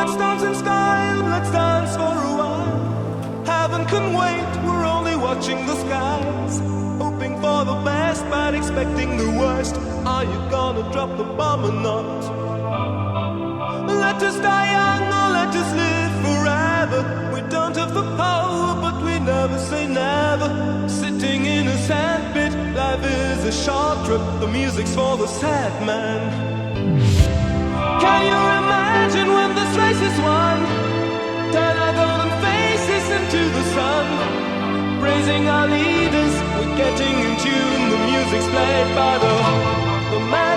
let's dance in style, let's dance for a while. Heaven can wait, we're only watching the skies, hoping for the best but expecting the worst. Are you gonna drop the bomb or not? Let us die young or let us live forever. We don't have the power but we never say never. Sitting in a sandpit, life is a short trip. The music's for the sad man. Can you imagine when this race is won? Turn our golden faces into the sun, praising our leaders, we're getting in tune. The music's played by the man.